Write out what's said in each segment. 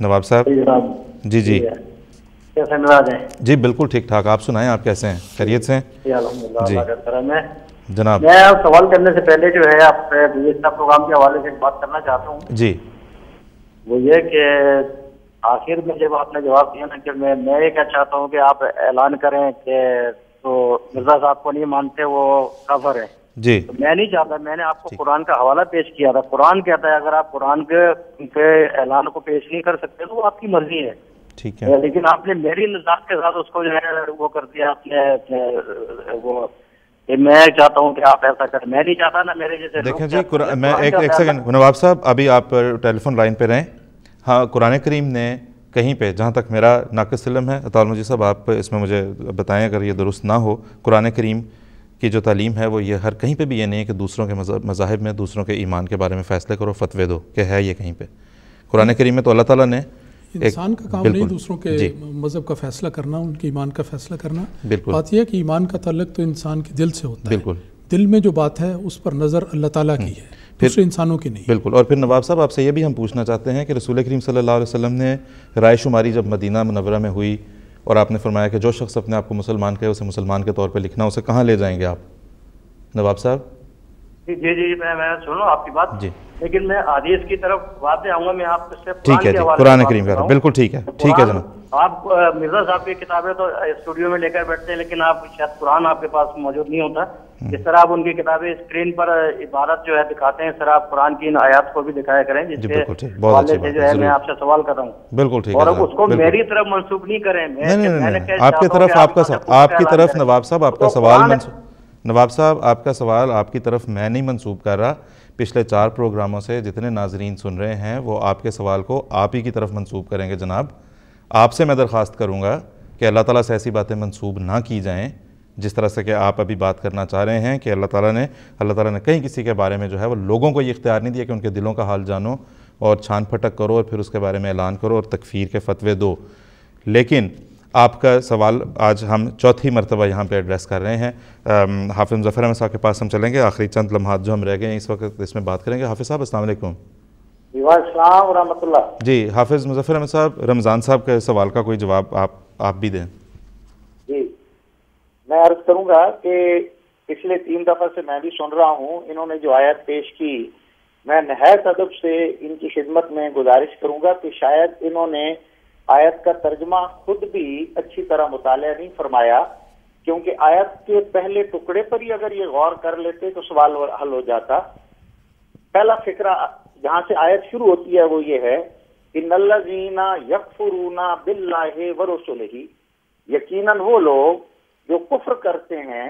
نواب صاحب جی جی کیسے مزاج ہیں؟ جی بالکل ٹھیک ٹھاک. آپ سنائیں, آپ کیسے ہیں؟ خیریت سے ہیں؟ جی الحمدللہ جی اللہ کا کرم ہے جناب. میں سوال کرنے سے پہلے جو ہے آپ سے گزشتہ پروگرام کے حوالے سے ایک بات کرنا چاہتا ہوں. جی وہ یہ کہ آخر میں جب آپ نے جواب دیا نا کہ میں یہ کہنا چاہتا ہوں کہ آپ اعلان کریں کہ تو مرزا صاحب کو نہیں مانتے وہ کافر ہے. جی تو میں نہیں چاہتا, میں نے آپ کو قرآن کا حوالہ پیش کیا تھا. قرآن کہتا ہے اگر آپ قرآن کے اعلان کو پیش نہیں کر سکتے تو وہ آپ کی مرضی ہے. ٹھیک ہے, لیکن آپ نے میری نظام کے ساتھ اس کو جو ہے وہ کر دیا آپ نے وہ کہ میں چاہتا ہوں کہ آپ ایسا کریں. میں نہیں چاہتا نا میرے جیسے دیکھیں جی میں ایک سیکنڈ نواب صاحب, ابھی آپ ٹیلی فون لائن پہ رہیں. ہاں قرآن کریم نے کہیں پہ, جہاں تک میرا ناقص علم ہے, اطال مجید صاحب آپ اس میں مجھے بتائیں اگر یہ درست نہ ہو, قرآن کریم کی جو تعلیم ہے وہ یہ ہر کہیں پہ بھی یہ نہیں ہے کہ دوسروں کے مذاہب میں دوسروں کے ایمان کے بارے میں فیصلے کرو, فتوے دو, کہ ہے یہ کہیں پہ؟ قرآن کریم میں تو اللہ تعالیٰ نے انسان کا کام نہیں دوسروں کے مذہب کا فیصلہ کرنا, ان کے ایمان کا فیصلہ کرنا. بات یہ ہے کہ ایمان کا تعلق تو انسان کے دل سے ہوتا ہے. دل میں جو بات ہے اس پر نظر اللہ تعالیٰ کی ہے, دوسرے انسانوں کی نہیں. بالکل. اور پھر نواب صاحب آپ سے یہ بھی ہم پوچھنا چاہتے ہیں کہ رسول کریم صلی اللہ علیہ وسلم نے رائے شماری جب مدینہ منورہ میں ہوئی اور آپ نے فرمایا کہ جو شخص اپنے آپ کو مسلمان کہے اسے مسلمان کے طور پہ لکھنا, اسے کہاں لے جائیں گے آپ نواب صاحب؟ جی میں سنوں آپ کی بات, لیکن میں حدیث کی طرف بات آؤں گا. میں آپ سے ٹھیک ہے جی, قرآن کریم کا بالکل ٹھیک ہے. ٹھیک ہے جناب. آپ مرزا صاحب کی کتابیں تو اسٹوڈیو میں لے کر بیٹھتے ہیں, لیکن آپ شاید قرآن آپ کے پاس موجود نہیں ہوتا. جس طرح آپ ان کی کتابیں اسکرین پر عبارت جو ہے دکھاتے ہیں, اس طرح آپ قرآن کی ان آیات کو بھی دکھایا کریں, جس کے حوالے سے جو ہے میں آپ سے سوال کر رہا ہوں. بالکل ٹھیک ہے. اور اس کو میری طرف منسوخ نہیں کریں. آپ کی طرف آپ کی طرف نواب صاحب آپ کا سوال نواب صاحب آپ کا سوال آپ کی طرف میں نہیں منسوب کر رہا. پچھلے 4 پروگراموں سے جتنے ناظرین سن رہے ہیں وہ آپ کے سوال کو آپ ہی کی طرف منسوب کریں گے. جناب آپ سے میں درخواست کروں گا کہ اللہ تعالیٰ سے ایسی باتیں منسوب نہ کی جائیں جس طرح سے کہ آپ ابھی بات کرنا چاہ رہے ہیں کہ اللہ تعالیٰ نے کہیں کسی کے بارے میں جو ہے وہ لوگوں کو یہ اختیار نہیں دیا کہ ان کے دلوں کا حال جانو اور چھان پھٹک کرو اور پھر اس کے بارے میں اعلان کرو اور تکفیر کے فتوے دو. لیکن آپ کا سوال آج ہم چوتھی مرتبہ یہاں پہ ایڈریس کر رہے ہیں. حافظ مظفر احمد صاحب کے پاس ہم چلیں گے, آخری چند لمحات جو ہم رہ گئے ہیں اس وقت اس میں بات کریں گے. حافظ صاحب السلام علیکم. وعلیکم السلام ورحمۃ اللہ. جی حافظ مظفر احمد صاحب, رمضان صاحب کے سوال کا کوئی جواب آپ بھی دیں. جی میں عرض کروں گا کہ پچھلے 3 دفعہ سے میں بھی سن رہا ہوں, انہوں نے جو آیت پیش کی, میں نہایت ادب سے ان کی خدمت میں گزارش کروں گا کہ شاید انہوں نے آیت کا ترجمہ خود بھی اچھی طرح مطالعہ نہیں فرمایا, کیونکہ آیت کے پہلے ٹکڑے پر ہی اگر یہ غور کر لیتے تو سوال حل ہو جاتا. پہلا فکرہ جہاں سے آیت شروع ہوتی ہے وہ یہ ہے, ان الذین یکفرون باللہ ورسلہ, یقیناً وہ لوگ جو کفر کرتے ہیں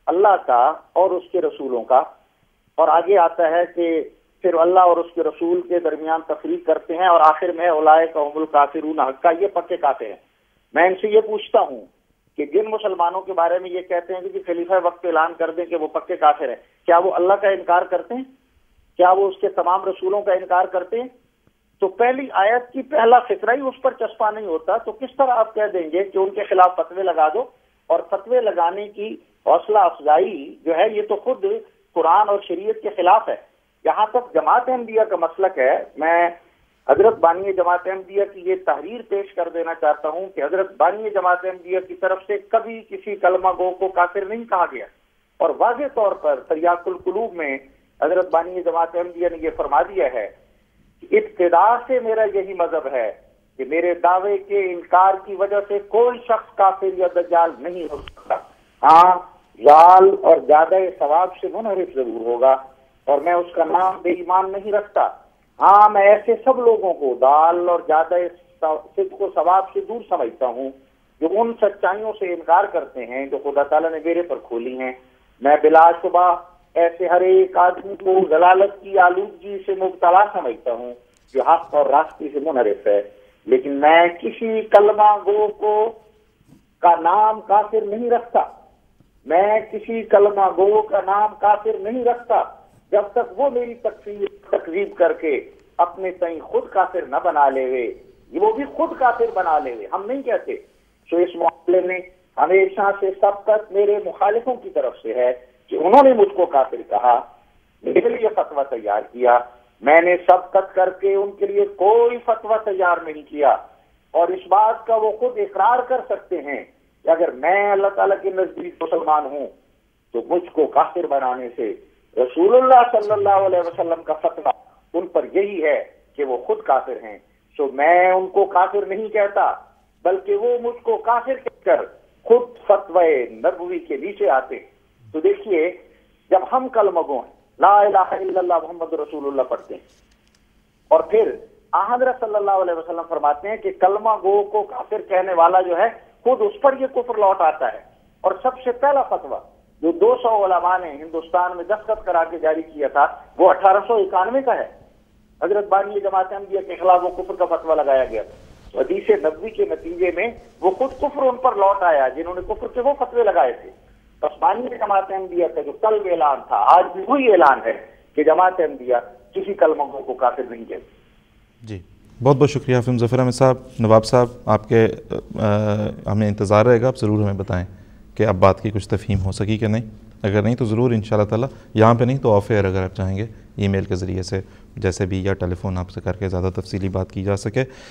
اللہ کا اور اس کے رسولوں کا. اور آگے آتا ہے کہ پھر اللہ اور اس کے رسول کے درمیان تفریق کرتے ہیں, اور آخر میں اولئک هم الکافرون حقا, یہ پکے کافر ہیں. میں ان سے یہ پوچھتا ہوں کہ جن مسلمانوں کے بارے میں یہ کہتے ہیں کہ خلیفہ وقت اعلان کر دیں کہ وہ پکے کافر ہیں, کیا وہ اللہ کا انکار کرتے ہیں؟ کیا وہ اس کے تمام رسولوں کا انکار کرتے ہیں؟ تو پہلی آیت کی پہلا فکرہ ہی اس پر چسپا نہیں ہوتا, تو کس طرح آپ کہہ دیں گے کہ ان کے خلاف فتوے لگا دو؟ اور فتوے لگانے کی حوصلہ افزائی جو ہے یہ تو خود قرآن اور شریعت کے خلاف ہے. جہاں تک جماعت احمدیہ کا مسلک ہے, میں حضرت بانی جماعت احمدیہ کی یہ تحریر پیش کر دینا چاہتا ہوں کہ حضرت بانی جماعت احمدیہ کی طرف سے کبھی کسی کلمہ گو کو کافر نہیں کہا گیا, اور واضح طور پر تریاق القلوب میں حضرت بانی جماعت احمدیہ نے یہ فرما دیا ہے کہ ابتدا سے میرا یہی مذہب ہے کہ میرے دعوے کے انکار کی وجہ سے کوئی شخص کافر یا دجال نہیں ہو سکتا. ہاں ضال اور زیادہ ثواب سے منحرف ضرور ہوگا, اور میں اس کا نام بے ایمان نہیں رکھتا. ہاں میں ایسے سب لوگوں کو ضال اور زیادہ صدق و ثواب سے دور سمجھتا ہوں جو ان سچائیوں سے انکار کرتے ہیں جو خدا تعالیٰ نے میرے پر کھولی ہیں. میں بلا شبہ ایسے ہر ایک آدمی کو ضلالت کی آلودگی سے مبتلا سمجھتا ہوں جو حق اور راستی سے منحرف ہے, لیکن میں کسی کلمہ گو کو کا نام کافر نہیں رکھتا. میں کسی کلمہ گو کا نام کافر نہیں رکھتا جب تک وہ میری تکذیب کر کے اپنے تئیں خود کافر نہ بنا لے ہوئے, وہ بھی خود کافر بنا لے ہوئے. ہم نہیں کہتے. سو اس معاملے میں ہمیشہ سے سبقت میرے مخالفوں کی طرف سے ہے کہ انہوں نے مجھ کو کافر کہا, میرے لیے فتویٰ تیار کیا, میں نے سبقت کر کے ان کے لیے کوئی فتویٰ تیار نہیں کیا، اور اس بات کا وہ خود اقرار کر سکتے ہیں کہ اگر میں اللہ تعالیٰ کے نزدیک مسلمان ہوں تو مجھ کو کافر بنانے سے رسول اللہ صلی اللہ علیہ وسلم کا فتویٰ ان پر یہی ہے کہ وہ خود کافر ہیں. سو میں ان کو کافر نہیں کہتا، بلکہ وہ مجھ کو کافر کہہ کر خود فتوی نبوی کے نیچے آتے. تو دیکھیے، جب ہم کلمہ گو لا الہ الا اللہ محمد رسول اللہ پڑھتے ہیں اور پھر حضرت صلی اللہ علیہ وسلم فرماتے ہیں کہ کلمہ گو کو کافر کہنے والا جو ہے خود اس پر یہ کفر لوٹ آتا ہے. اور سب سے پہلا فتویٰ جو 200 علماء نے ہندوستان میں دستخط کرا کے جاری کیا تھا وہ 1891 کا ہے. حضرت بانی جماعت احمدیہ کے خلاف وہ کفر کا فتویٰ لگایا گیا تھا. حدیث نبوی کے نتیجے میں وہ خود کفر ان پر لوٹ آیا جنہوں نے کفر کے وہ فتوے لگائے تھے. بس بانی جماعت احمدیہ کا جو کل اعلان تھا آج بھی وہی اعلان ہے کہ جماعت احمدیہ کسی کلمہ گو کو کافر نہیں کہتی. جی بہت بہت شکریہ حافظ مظفر احمد صاحب. نواب صاحب، آپ کے ہمیں انتظار رہے گا، آپ ضرور ہمیں بتائیں کہ اب بات کی کچھ تفہیم ہو سکی کہ نہیں. اگر نہیں تو ضرور انشاءاللہ تعالی یہاں پہ نہیں تو آف ایئر اگر آپ چاہیں گے ای میل کے ذریعے سے جیسے بھی یا ٹیلی فون آپ سے کر کے زیادہ تفصیلی بات کی جا سکے.